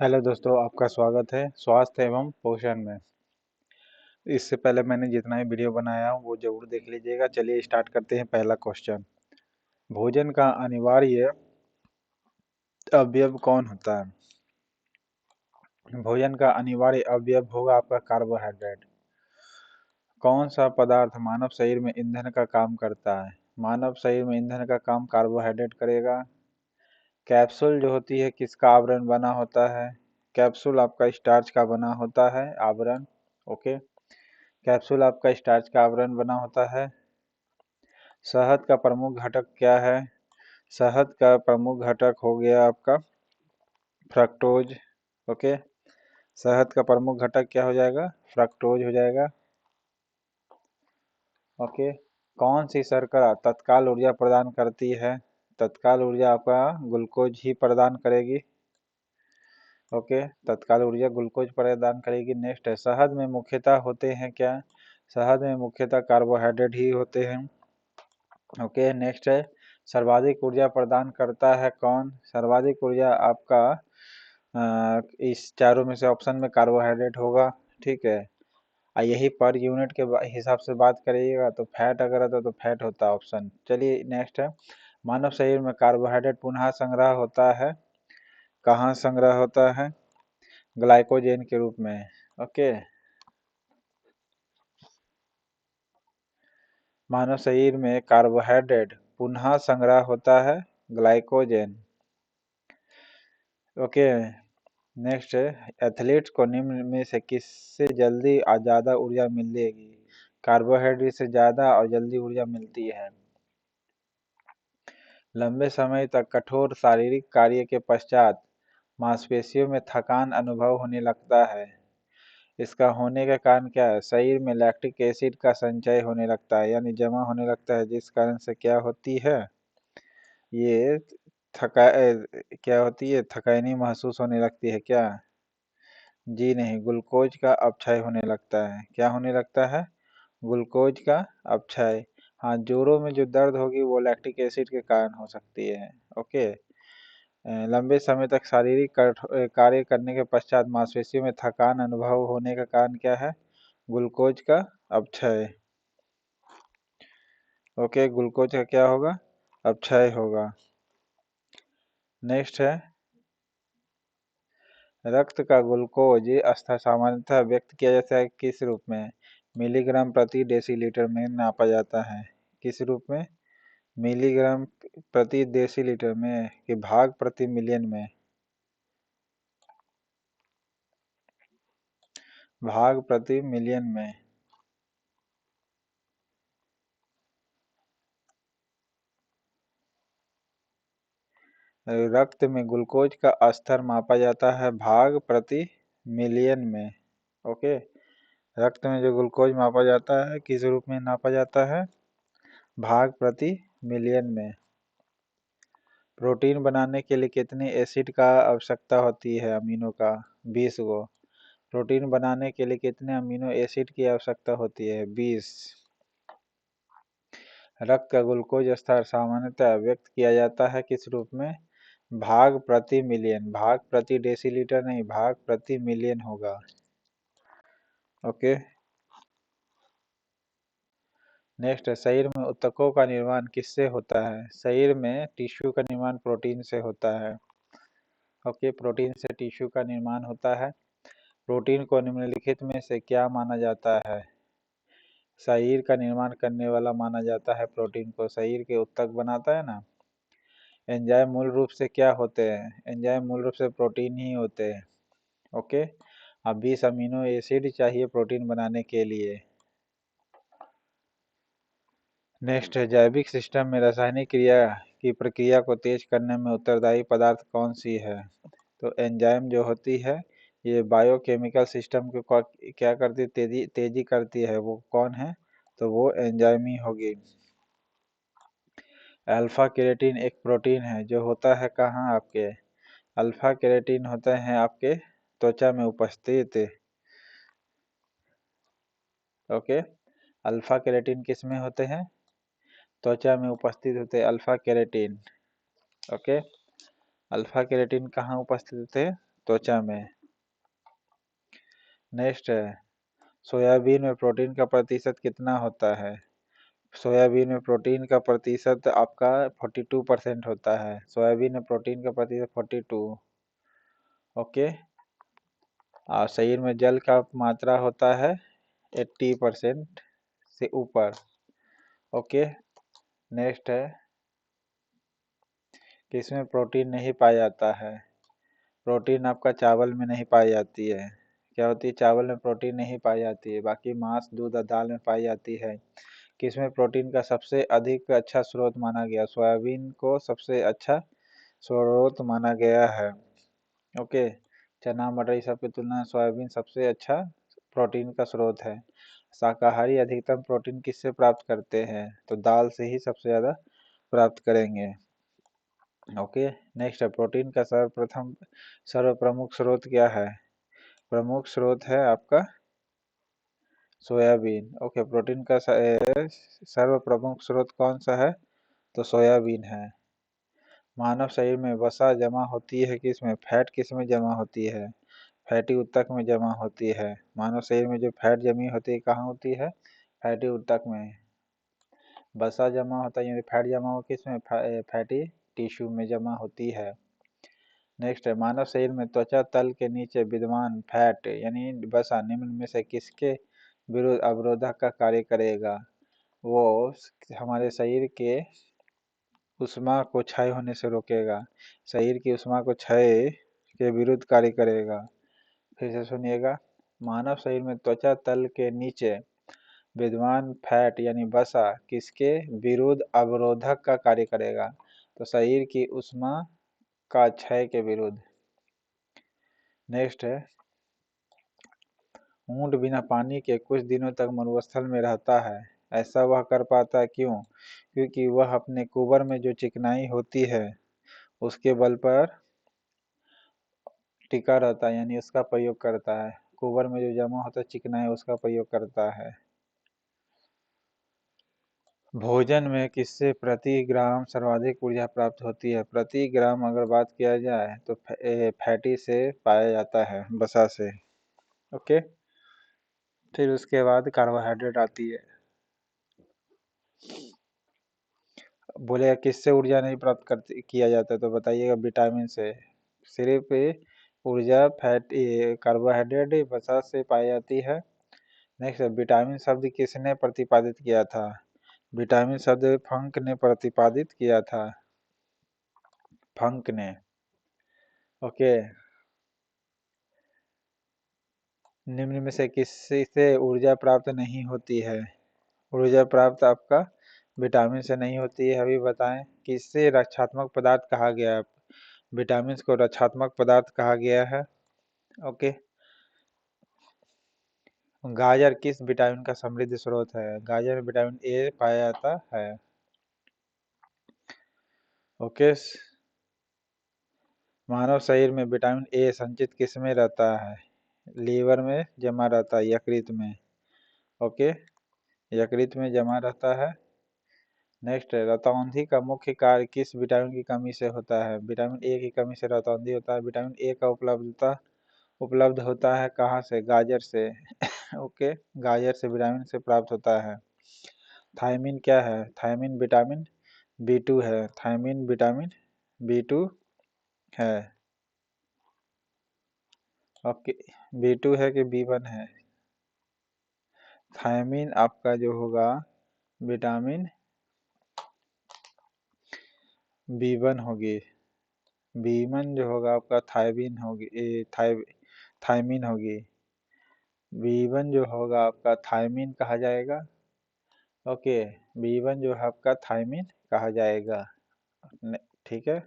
Hello दोस्तों, आपका स्वागत है स्वास्थ्य एवं पोषण में। इससे पहले मैंने जितना ही वीडियो बनाया वो जरूर देख लीजिएगा। चलिए स्टार्ट करते हैं। पहला क्वेश्चन, भोजन का अनिवार्य अवयव कौन होता है? भोजन का अनिवार्य अवयव होगा आपका कार्बोहाइड्रेट। कौन सा पदार्थ मानव शरीर में ईंधन का काम करता है? मानव शरीर में ईंधन का काम कार्बोहाइड्रेट करेगा। कैप्सूल जो होती है किसका आवरण बना होता है? कैप्सूल आपका स्टार्च का बना होता है आवरण। ओके, कैप्सूल आपका स्टार्च का आवरण बना होता है। शहद का प्रमुख घटक क्या है? शहद का प्रमुख घटक हो गया आपका फ्रक्टोज। ओके, शहद का प्रमुख घटक क्या हो जाएगा? फ्रक्टोज हो जाएगा। ओके, कौन सी शर्करा तत्काल ऊर्जा प्रदान करती है? तत्काल ऊर्जा आपका ग्लूकोज ही प्रदान करेगी। ओके, तत्काल ऊर्जा ग्लूकोज प्रदान करेगी। नेक्स्ट है, शहद में मुख्यतः होते हैं क्या? शहद में मुख्यतः कार्बोहाइड्रेट ही होते हैं। ओके, नेक्स्ट है, सर्वाधिक ऊर्जा प्रदान करता है कौन? सर्वाधिक ऊर्जा आपका इस चारों में से ऑप्शन में कार्बोहाइड्रेट होगा। ठीक है, यही पर यूनिट के हिसाब से बात करिएगा तो फैट अगर आता तो फैट होता ऑप्शन। चलिए नेक्स्ट है, मानव शरीर में कार्बोहाइड्रेट पुनः संग्रह होता है। कहाँ संग्रह होता है? ग्लाइकोजेन के रूप में। ओके, मानव शरीर में कार्बोहाइड्रेट पुनः संग्रह होता है ग्लाइकोजेन। ओके, नेक्स्ट है, एथलीट्स को निम्न में से किससे जल्दी और ज़्यादा ऊर्जा मिलेगी? कार्बोहाइड्रेट से ज़्यादा और जल्दी ऊर्जा मिलती है। लंबे समय तक कठोर शारीरिक कार्य के पश्चात मांसपेशियों में थकान अनुभव होने लगता है। इसका होने का कारण क्या है? शरीर में लैक्टिक एसिड का संचय होने लगता है, यानी जमा होने लगता है, जिस कारण से क्या होती है? ये क्या होती है? थकानी महसूस होने लगती है क्या? जी नहीं, ग्लूकोज का अपक्षय होने लगता है। क्या होने लगता है? ग्लूकोज का अपक्षय। हाँ, जोड़ों में जो दर्द होगी वो लैक्टिक एसिड के कारण हो सकती है। ओके, लंबे समय तक शारीरिक कार्य करने के पश्चात मांसपेशियों में थकान अनुभव होने का कारण क्या है? ग्लूकोज का अपक्षय। ओके, ग्लूकोज का क्या होगा? अपक्षय होगा। नेक्स्ट है, रक्त का ग्लूकोज स्तर सामान्यतः व्यक्त किया जाता है किस रूप में? मिलीग्राम प्रति डेसीलीटर में नापा जाता है। किस रूप में? मिलीग्राम प्रति डेसीलीटर में कि भाग प्रति मिलियन में? भाग प्रति मिलियन में। रक्त में ग्लूकोज का स्तर मापा जाता है भाग प्रति मिलियन में। ओके, रक्त में जो ग्लूकोज मापा जाता है किस रूप में नापा जाता है? भाग प्रति मिलियन में। प्रोटीन बनाने के लिए कितने एसिड का आवश्यकता होती है? अमीनो का 20 गो। प्रोटीन बनाने के लिए कितने अमीनो एसिड की आवश्यकता होती है? 20। रक्त का ग्लूकोज स्तर सामान्यतः व्यक्त किया जाता है किस रूप में? भाग प्रति मिलियन। भाग प्रति डेसीलीटर नहीं, भाग प्रति मिलियन होगा। ओके, नेक्स्ट है, शरीर में ऊतकों का निर्माण किससे होता है? शरीर में टिश्यू का निर्माण प्रोटीन से होता है। ओके, प्रोटीन से टिश्यू का निर्माण होता है। प्रोटीन को निम्नलिखित में से क्या माना जाता है? शरीर का निर्माण करने वाला माना जाता है प्रोटीन को। शरीर के ऊतक बनाता है ना। एंजाइम मूल रूप से क्या होते हैं? एंजाइम मूल रूप से प्रोटीन ही होते हैं। ओके, अब 20 अमीनो एसिड चाहिए प्रोटीन बनाने के लिए। नेक्स्ट है, जैविक सिस्टम में रासायनिक क्रिया की प्रक्रिया को तेज करने में उत्तरदायी पदार्थ कौन सी है? तो एंजाइम जो होती है ये बायोकेमिकल सिस्टम को क्या करती है? तेजी करती है। वो कौन है? तो वो एंजाइम ही होगी। अल्फा केराटिन एक प्रोटीन है जो होता है कहाँ आपके? अल्फा केराटिन होते हैं आपके त्वचा में उपस्थित। ओके, अल्फा केराटिन किस में होते हैं? त्वचा में उपस्थित होते हैं alpha keratin. Okay, alpha keratin कहाँ उपस्थित होते हैं? त्वचा में। नेक्स्ट है, सोयाबीन में प्रोटीन का प्रतिशत कितना होता है? सोयाबीन में प्रोटीन का प्रतिशत आपका 42% होता है। सोयाबीन में प्रोटीन का प्रतिशत 42। ओके। और शरीर में जल का मात्रा होता है 80% से ऊपर। ओके। नेक्स्ट है, किसमें प्रोटीन नहीं पाया जाता है? प्रोटीन आपका चावल में नहीं पाई जाती है। क्या होती है? चावल में प्रोटीन नहीं पाई जाती है, बाकी मांस, दूध और दाल में पाई जाती है। किसमें प्रोटीन का सबसे अधिक अच्छा स्रोत माना गया? सोयाबीन को सबसे अच्छा स्रोत माना गया है। ओके। चना, मटर ये सब की तुलना में सोयाबीन सबसे अच्छा प्रोटीन का स्रोत है। शाकाहारी अधिकतम प्रोटीन किससे प्राप्त करते हैं? तो दाल से ही सबसे ज़्यादा प्राप्त करेंगे। ओके। नेक्स्ट है, प्रोटीन का सर्वप्रमुख स्रोत क्या है? प्रमुख स्रोत है आपका सोयाबीन। ओके। प्रोटीन का सर्वप्रमुख स्रोत कौन सा है? तो सोयाबीन है। मानव शरीर में वसा जमा होती है किसमें? फैट किसमें जमा होती है? फैटी ऊतक में जमा होती है। मानव शरीर में जो फैट जमी होती है कहाँ होती है? फैटी ऊतक में। वसा जमा होता है यानी फैट जमा हो किसमें? फैटी टिश्यू में जमा होती है। नेक्स्ट है, मानव शरीर में त्वचा तल के नीचे विद्यमान फैट यानी वसा निम्न में से किसके विरुद्ध अवरोधक का कार्य करेगा? वो हमारे शरीर के ऊष्मा को क्षय होने से रोकेगा। शरीर की ऊष्मा को क्षय के विरुद्ध कार्य करेगा। फिर से सुनिएगा, मानव शरीर में त्वचा तल के नीचे विद्यमान फैट यानी वसा किसके विरुद्ध अवरोधक का कार्य करेगा? तो शरीर की ऊष्मा का क्षय के विरुद्ध। नेक्स्ट है, ऊंट बिना पानी के कुछ दिनों तक मरुस्थल में रहता है, ऐसा वह कर पाता क्यों? क्योंकि वह अपने कुबर में जो चिकनाई होती है उसके बल पर टिका रहता है यानी उसका प्रयोग करता है। कुबर में जो जमा होता है चिकनाई उसका प्रयोग करता है। भोजन में किससे प्रति ग्राम सर्वाधिक ऊर्जा प्राप्त होती है? प्रति ग्राम अगर बात किया जाए तो फैटी से पाया जाता है, वसा से। ओके। फिर उसके बाद कार्बोहाइड्रेट आती है। बोलेगा किससे ऊर्जा नहीं प्राप्त किया जाता है? तो बताइएगा विटामिन से। सिर्फ ऊर्जा फैट कार्बोहाइड्रेट वसा से पाई जाती है। नेक्स्ट, विटामिन शब्द किसने प्रतिपादित किया था? विटामिन शब्द फंक ने प्रतिपादित किया था। फंक ने। ओके। निम्न में से किसी से ऊर्जा प्राप्त नहीं होती है? ऊर्जा प्राप्त आपका विटामिन से नहीं होती है। अभी बताएं किससे रक्षात्मक पदार्थ कहा गया है? विटामिन को रक्षात्मक पदार्थ कहा गया है। ओके। गाजर किस विटामिन का समृद्ध स्रोत है? गाजर में विटामिन ए पाया जाता है। ओके। मानव शरीर में विटामिन ए संचित किस में रहता है? लीवर में जमा रहता है, यकृत में। ओके। यकृत में जमा रहता है। नेक्स्ट है, रतौंधी का मुख्य कार्य किस विटामिन की कमी से होता है? विटामिन ए की कमी से रतौंधी होता है। विटामिन ए का उपलब्ध होता है कहाँ से? गाजर से। ओके। गाजर से विटामिन से प्राप्त होता है। थायमिन क्या है? थायमिन विटामिन B2 है। थायमिन विटामिन B2 है। ओके। B2 है कि B1 है? थायमिन आपका जो होगा विटामिन B1 होगी। B1 जो होगा आपका थायमिन होगी, थायमिन होगी। B1 जो होगा आपका थायमिन कहा जाएगा। ओके। B1 जो है आपका थायमिन कहा जाएगा। ठीक है।